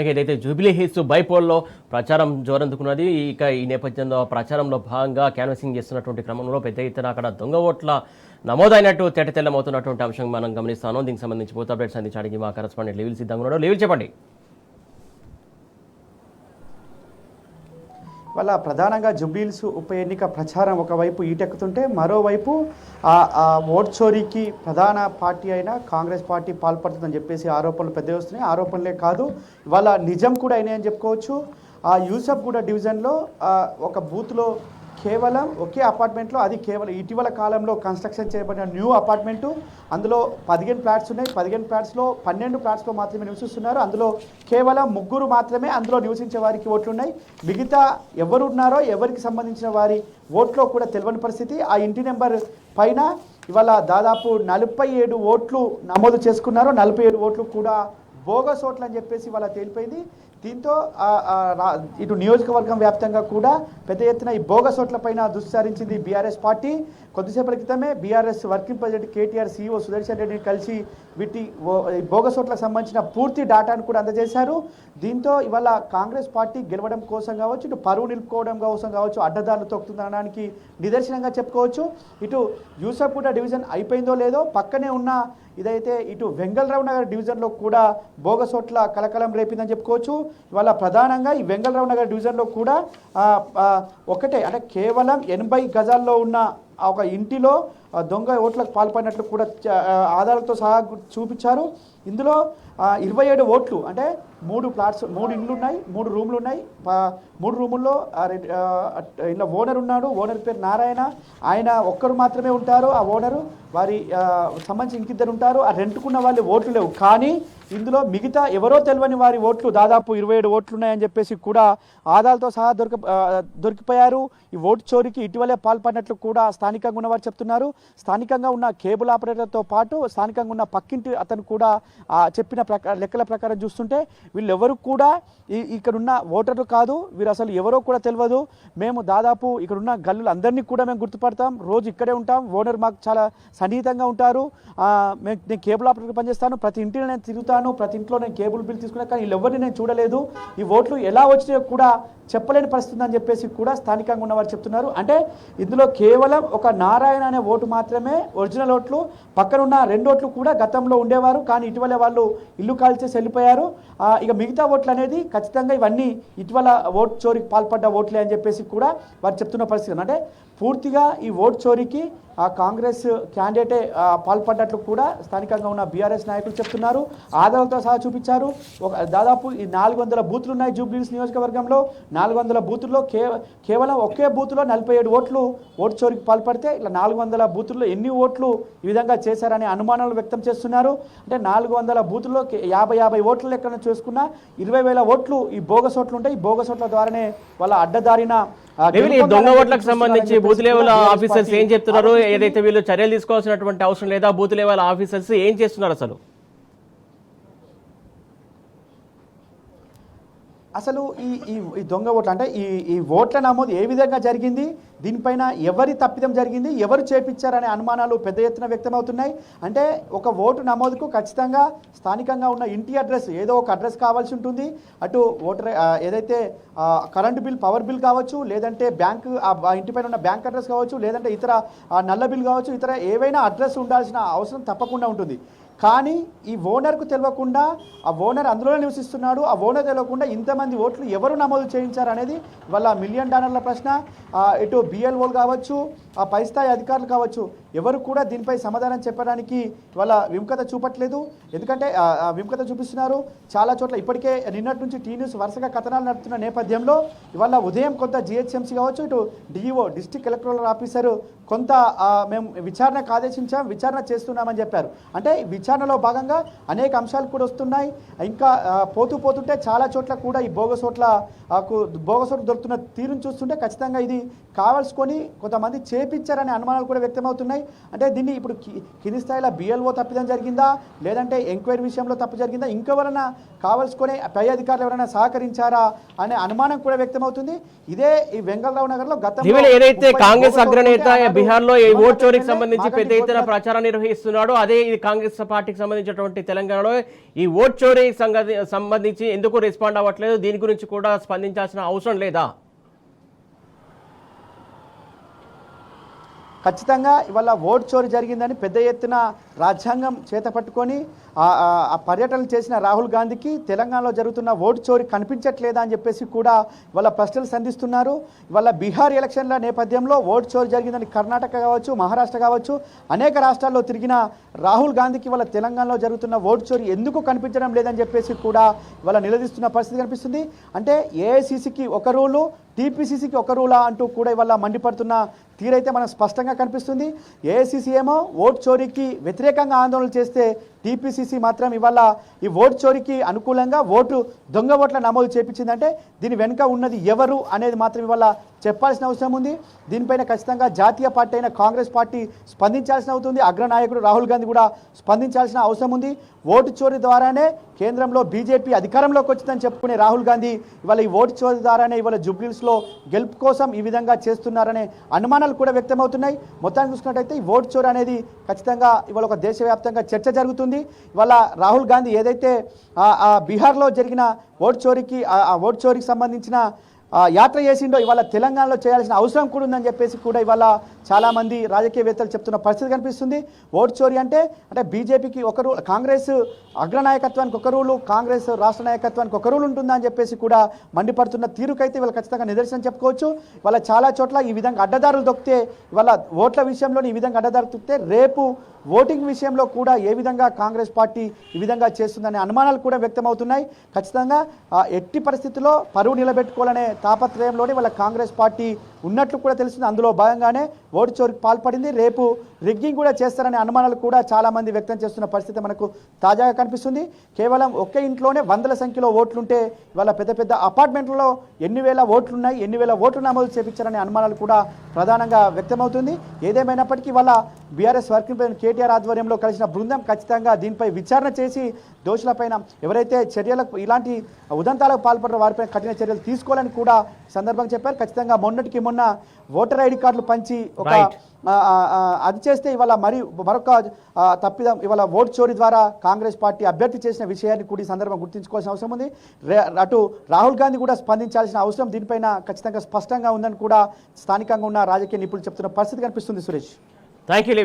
ఏదైతే jubilee hills బైపోల్లో ప్రచారం జోరందుకున్నది. ఇక ఈ నేపథ్యంలో ప్రచారంలో భాగంగా క్యాన్వసింగ్ చేస్తున్నటువంటి క్రమంలో పెద్ద ఎత్తున అక్కడ దొంగ ఓట్ల నమోదైనట్టు తేటతెల్లమవుతున్నటువంటి అంశం మనం గమనిస్తాను. దీనికి సంబంధించి పూర్తి అప్డేట్స్ అందించడానికి మా కరెస్పాండెంట్ లివిల్ సిద్ధంగా ఉన్నాడు. లివిల్ చెప్పండి. వాళ్ళ ప్రధానంగా జూబ్లీహిల్స్ ఉప ఎన్నిక ప్రచారం ఒకవైపు ఈటెక్కుతుంటే మరోవైపు ఓట్ చోరీకి ప్రధాన పార్టీ అయిన కాంగ్రెస్ పార్టీ పాల్పడుతుందని చెప్పేసి ఆరోపణలు పెద్ద వస్తున్నాయి. ఆరోపణలే కాదు, ఇవాళ నిజం కూడా అయినాయని చెప్పుకోవచ్చు. యూసఫ్గూడ డివిజన్లో ఒక బూత్లో కేవలం ఒకే అపార్ట్మెంట్లో, అది కేవలం ఇటీవల కాలంలో కన్స్ట్రక్షన్ చేయబడిన న్యూ అపార్ట్మెంటు. అందులో 15 ఫ్లాట్స్ ఉన్నాయి. 15 ఫ్లాట్స్లో 12 ఫ్లాట్స్లో మాత్రమే నివసిస్తున్నారు. అందులో కేవలం 3 మాత్రమే అందులో నివసించే వారికి ఓట్లు ఉన్నాయి. మిగతా ఎవరున్నారో ఎవరికి సంబంధించిన వారి ఓట్లో కూడా తెలియని పరిస్థితి. ఆ ఇంటి నెంబర్ పైన ఇవాళ దాదాపు 47 ఓట్లు నమోదు చేసుకున్నారు. 47 ఓట్లు కూడా బోగస్ ఓట్లు అని చెప్పేసి ఇవాళ తేలిపోయింది. దీంతో ఇటు నియోజకవర్గం వ్యాప్తంగా కూడా పెద్ద ఎత్తున ఈ బోగస్ ఓట్ల పైన దుస్సారించింది బీఆర్ఎస్ పార్టీ. కొద్దిసేపటి క్రితమే BRS working president KTR CEO Sudarshan రెడ్డిని కలిసి వీటి బోగస్ ఓట్లకు సంబంధించిన పూర్తి డేటాను కూడా అందజేశారు. దీంతో ఇవాళ కాంగ్రెస్ పార్టీ గెలవడం కోసం కావచ్చు, ఇటు పరువు నిలుపుకోవడం కోసం కావచ్చు, అడ్డదారులు తొక్కుతుందనడానికి నిదర్శనంగా చెప్పుకోవచ్చు. ఇటు యూసఫ్గూడ డివిజన్ అయిపోయిందో లేదో, పక్కనే ఉన్న ఇదైతే ఇటు వెంగళరావు నగర్ డివిజన్లో కూడా బోగస్ ఓట్ల కలకలం రేపిందని చెప్పుకోవచ్చు. ఇవాళ ప్రధానంగా ఈ వెంగళరావు నగర్ డివిజన్లో కూడా ఒకటే, అంటే కేవలం 80 గజాల్లో ఉన్న ఒక ఇంటిలో దొంగ ఓట్లకు పాల్పడినట్లు కూడా ఆధారాలతో సహా చూపించారు. ఇందులో 27 ఓట్లు, అంటే 3 ఫ్లాట్స్, 3 ఇండ్లు ఉన్నాయి, 3 రూమ్లు ఉన్నాయి. 3 రూముల్లో ఇలా ఓనర్ ఉన్నాడు. ఓనర్ పేరు నారాయణ. ఆయన ఒక్కరు మాత్రమే ఉంటారు. ఆ ఓనరు వారి సంబంధించి ఇంకిద్దరు ఉంటారు. ఆ రెంట్కున్న వాళ్ళు ఓట్లు లేవు. కానీ ఇందులో మిగతా ఎవరో తెలియని వారి ఓట్లు దాదాపు 27 ఓట్లు ఉన్నాయని చెప్పేసి కూడా ఆధారాలతో సహా దొరికిపోయారు. ఈ ఓటు చోరీకి ఇటీవలే పాల్పడినట్లు కూడా స్థానికంగా ఉన్నవారు చెప్తున్నారు. స్థానికంగా ఉన్న కేబుల్ ఆపరేటర్తో పాటు స్థానికంగా ఉన్న పక్కింటి అతను కూడా చెప్పిన లెక్కల ప్రకారం చూస్తుంటే వీళ్ళెవరు కూడా ఇక్కడున్న ఓటర్లు కాదు. వీరు అసలు ఎవరో కూడా తెలియదు. మేము దాదాపు ఇక్కడున్న గల్లులు అందరినీ కూడా మేము గుర్తుపడతాం. రోజు ఇక్కడే ఉంటాం. ఓనర్ మాకు చాలా సన్నిహితంగా ఉంటారు. నేను కేబుల్ ఆపరేటర్ పనిచేస్తాను. ప్రతి ఇంటిలో నేను తిరుగుతాను. ప్రతి ఇంట్లో నేను కేబుల్ బిల్ తీసుకున్నాను. కానీ వీళ్ళెవరిని నేను చూడలేదు. ఈ ఓట్లు ఎలా వచ్చినాయో కూడా చెప్పలేని పరిస్థితి అని చెప్పేసి కూడా స్థానికంగా ఉన్నవారు చెప్తున్నారు. అంటే ఇందులో కేవలం ఒక నారాయణ అనే ఓటు మాత్రమే ఒరిజినల్ ఓట్లు. పక్కనున్న 2 ఓట్లు కూడా గతంలో ఉండేవారు, కానీ ఇటీవల వాళ్ళు ఇల్లు కాల్చేసి వెళ్ళిపోయారు. ఇక మిగతా ఓట్లు అనేది ఖచ్చితంగా ఇవన్నీ ఇటీవల ఓటు చోరీకి పాల్పడ్డ ఓట్లే అని చెప్పేసి కూడా వారు చెప్తున్న పరిస్థితి. అంటే పూర్తిగా ఈ ఓటు చోరీకి కాంగ్రెస్ క్యాండిడేటే పాల్పడ్డట్లు కూడా స్థానికంగా ఉన్న బీఆర్ఎస్ నాయకులు చెప్తున్నారు. ఆధారాలతో సహా చూపించారు. దాదాపు ఈ 400 బూతులు ఉన్నాయి జూబ్లీహిల్స్ నియోజకవర్గంలో. 400 బూతుల్లో కేవలం ఒకే బూత్లో 47 ఓట్లు ఓటు చోరీకి పాల్పడితే ఇలా 400 బూతుల్లో ఎన్ని ఓట్లు ఈ విధంగా చేశారనే అనుమానాలు వ్యక్తం చేస్తున్నారు. అంటే 400 బూతుల్లో 50 ఓట్ల లెక్కన చూసుకున్న 20,000 ఓట్లు ఈ బోగస్ ఓట్లు ఉంటాయి. ఈ బోగస్ ఓట్ల ద్వారానే వాళ్ళ అడ్డదారిన దొంగ ఓట్లకు సంబంధించి బూత్ లెవెల్ ఆఫీసర్స్ ఏం చెప్తున్నారు? ఏదైతే వీళ్ళు చర్యలు తీసుకోవాల్సినటువంటి అవసరం లేదా? బూత్ లెవెల్ ఆఫీసర్స్ ఏం చేస్తున్నారు అసలు ఈ దొంగ ఓట్లు అంటే ఈ ఓట్ల నమోదు ఏ విధంగా జరిగింది, దీనిపైన ఎవరి తప్పిదం జరిగింది, ఎవరు చేపించారనే అనుమానాలు పెద్ద ఎత్తున వ్యక్తమవుతున్నాయి. అంటే ఒక ఓటు నమోదుకు ఖచ్చితంగా స్థానికంగా ఉన్న ఇంటి అడ్రస్, ఏదో ఒక అడ్రస్ కావాల్సి ఉంటుంది. అటు ఓటర్ ఏదైతే కరెంటు బిల్, పవర్ బిల్ కావచ్చు, లేదంటే బ్యాంకు ఇంటిపైన ఉన్న బ్యాంక్ అడ్రస్ కావచ్చు, లేదంటే ఇతర నల్ల బిల్ కావచ్చు, ఇతర ఏవైనా అడ్రస్ ఉండాల్సిన అవసరం తప్పకుండా ఉంటుంది. కానీ ఈ ఓనర్కు తెలియకుండా, ఆ ఓనర్ అందులోనే నివసిస్తున్నాడు, ఆ ఓనర్ తెలియకుండా ఇంతమంది ఓట్లు ఎవరు నమోదు చేయించారు అనేది వాళ్ళ $1 మిలియన్ ప్రశ్న. ఇటు బిఎల్ఓలు కావచ్చు, ఆ పై స్థాయి అధికారులు కావచ్చు, ఎవరు కూడా దీనిపై సమాధానం చెప్పడానికి వాళ్ళ విముఖత చూపట్లేదు. ఎందుకంటే విముఖత చూపిస్తున్నారు చాలా చోట్ల. ఇప్పటికే నిన్నటి నుంచి టీ న్యూస్ వరుసగా కథనాలు నడుపుతున్న నేపథ్యంలో ఇవాళ ఉదయం కొంత జిహెచ్ఎంసీ కావచ్చు, ఇటు డిఈఓ డిస్ట్రిక్ట్ ఎలక్టరల్ ఆఫీసరు కొంత మేము విచారణకు ఆదేశించాం, విచారణ చేస్తున్నామని చెప్పారు. అంటే విచారణలో భాగంగా అనేక అంశాలు కూడా వస్తున్నాయి. ఇంకా పోతుంటే చాలా చోట్ల కూడా ఈ బోగస్ ఓట్లు దొరుకుతున్న తీరును చూస్తుంటే ఖచ్చితంగా ఇది కావాల్సుకొని కొంతమంది చేపించారనే అనుమానాలు కూడా వ్యక్తమవుతున్నాయి. అంటే దీన్ని ఇప్పుడు కింది స్థాయిలో బిఎల్ఓ తప్పిదం జరిగిందా, లేదంటే ఎంక్వైరీ విషయంలో తప్పు జరిగిందా, ఇంకెవరైనా కావాల్సుకొని పై అధికారులు ఎవరైనా సహకరించారా అనే అనుమానం కూడా వ్యక్తమవుతుంది. ఇదే ఈ వెంగళరావు నగర్లో గతంలో ఏదైతే కాంగ్రెస్ అగ్రనేత బీహార్లో ఈ ఓట్ చోరీకి సంబంధించి పెద్ద ఎత్తున ప్రచారం నిర్వహిస్తున్నాడో అదే ఇది కాంగ్రెస్ పార్టీకి సంబంధించినటువంటి తెలంగాణలో ఈ ఓట్ చోరీ సంబంధించి ఎందుకు రెస్పాండ్ అవ్వట్లేదు? దీని గురించి కూడా స్పందించాల్సిన అవసరం లేదా? ఖచ్చితంగా ఇవాళ ఓట్ చోరీ జరిగిందని పెద్ద ఎత్తున రాజ్యాంగం చేత పట్టుకొని ఆ పర్యటనలు చేసిన రాహుల్ గాంధీకి తెలంగాణలో జరుగుతున్న ఓటు చోరీ కనిపించట్లేదా అని చెప్పేసి కూడా ఇవాళ ప్రశ్నలు సంధిస్తున్నారు. ఇవాళ బీహార్ ఎలక్షన్ల నేపథ్యంలో ఓటు చోరీ జరిగిందని కర్ణాటక కావచ్చు, మహారాష్ట్ర కావచ్చు, అనేక రాష్ట్రాల్లో తిరిగిన రాహుల్ గాంధీకి ఇవాళ తెలంగాణలో జరుగుతున్న ఓటు చోరీ ఎందుకు కనిపించడం లేదని చెప్పేసి కూడా ఇవాళ నిలదీస్తున్న పరిస్థితి కనిపిస్తుంది. అంటే ఏఐసీసీకి ఒక రూలు, టీపీసీసీకి ఒక రూలా అంటూ కూడా ఇవాళ మండిపడుతున్న తీరైతే మనకు స్పష్టంగా కనిపిస్తుంది. ఏఐసీసీ ఏమో ఓటు చోరీకి వ్యతిరేకంగా ఆందోళనలు చేస్తే టీపీసీసీ మాత్రం ఇవాళ ఈ ఓటు చోరీకి అనుకూలంగా దొంగ ఓట్ల నమోదు చేపించిందంటే దీని వెనుక ఉన్నది ఎవరు అనేది మాత్రం ఇవాళ చెప్పాల్సిన అవసరం ఉంది. దీనిపైన ఖచ్చితంగా జాతీయ పార్టీ అయిన కాంగ్రెస్ పార్టీ స్పందించాల్సిన అవుతుంది. అగ్రనాయకుడు రాహుల్ గాంధీ కూడా స్పందించాల్సిన అవసరం ఉంది. ఓటు చోరీ ద్వారానే కేంద్రంలో బీజేపీ అధికారంలోకి వచ్చిందని చెప్పుకునే రాహుల్ గాంధీ ఇవాళ ఈ ఓటు చోరీ ద్వారానే ఇవాళ జూబ్లీహిల్స్లో గెలుపు కోసం ఈ విధంగా చేస్తున్నారనే అనుమానాలు కూడా వ్యక్తమవుతున్నాయి. మొత్తానికి చూసుకున్నట్టయితే ఈ ఓటు చోరీ అనేది ఖచ్చితంగా ఇవాళ ఒక దేశవ్యాప్తంగా చర్చ జరుగుతుంది. ఇవాళ రాహుల్ గాంధీ ఏదైతే బీహార్లో జరిగిన ఓటు చోరీకి సంబంధించిన యాత్ర చేసిండో ఇవాళ తెలంగాణలో చేయాల్సిన అవసరం కూడా ఉందని చెప్పేసి కూడా ఇవాళ చాలామంది రాజకీయవేత్తలు చెప్తున్న పరిస్థితి కనిపిస్తుంది. ఓటు చోరీ అంటే బీజేపీకి ఒక రూల్, కాంగ్రెస్ అగ్రనాయకత్వానికి ఒక రూలు, కాంగ్రెస్ రాష్ట్ర నాయకత్వానికి ఒక రూల్ ఉంటుందా అని చెప్పేసి కూడా మండిపడుతున్న తీరుకైతే ఇవాళ ఖచ్చితంగా నిదర్శనం చెప్పుకోవచ్చు. ఇవాళ చాలా చోట్ల ఈ విధంగా అడ్డదారులు దొక్కితే, ఇవాళ ఓట్ల విషయంలో ఈ విధంగా అడ్డదారులు దొక్కితే రేపు ఓటింగ్ విషయంలో కూడా ఏ విధంగా కాంగ్రెస్ పార్టీ ఈ విధంగా చేస్తుందనే అనుమానాలు కూడా వ్యక్తమవుతున్నాయి. ఖచ్చితంగా ఎట్టి పరిస్థితుల్లో పరువు నిలబెట్టుకోవాలనే తాపత్రయంలోనే వాళ్ళ కాంగ్రెస్ పార్టీ ఉన్నట్లు కూడా తెలుస్తుంది. అందులో భాగంగానే ఓటు చోరీకి పాల్పడింది. రేపు రిగ్గింగ్ కూడా చేస్తారనే అనుమానాలు కూడా చాలామంది వ్యక్తం చేస్తున్న పరిస్థితి మనకు తాజాగా కనిపిస్తుంది. కేవలం ఒకే ఇంట్లోనే వందల సంఖ్యలో ఓట్లుంటే ఇవాళ పెద్ద పెద్ద అపార్ట్మెంట్లలో ఎన్ని వేల ఓట్లున్నాయి, ఎన్ని వేల ఓట్లు నమోదు చేపించారనే అనుమానాలు కూడా ప్రధానంగా వ్యక్తమవుతుంది. ఏదేమైనప్పటికీ ఇవాళ బీఆర్ఎస్ వర్కింగ్ ప్రెసిడెంట్ కేటీఆర్ ఆధ్వర్యంలో కలిసిన బృందం ఖచ్చితంగా దీనిపై విచారణ చేసి దోషులపైన ఎవరైతే చర్యలకు ఇలాంటి ఉదంతాలకు పాల్పడ్డారో వారిపై కఠిన చర్యలు తీసుకోవాలని కూడా సందర్భంగా చెప్పారు. ఖచ్చితంగా మొన్నటికి మొన్న ఓటర్ ఐడి కార్డులు పంచి ఒక అది చేస్తే ఇవాళ మరొక తప్పిదం ఇవాళ ఓటు చోరీ ద్వారా కాంగ్రెస్ పార్టీ అభ్యర్థి చేసిన విషయాన్ని కూడా ఈ సందర్భం గుర్తుంచుకోవాల్సిన అవసరం ఉంది. అటు రాహుల్ గాంధీ కూడా స్పందించాల్సిన అవసరం దీనిపైన ఖచ్చితంగా స్పష్టంగా ఉందని కూడా స్థానికంగా ఉన్న రాజకీయ నిపుణులు చెప్తున్న పరిస్థితి కనిపిస్తుంది. Suresh, thank you.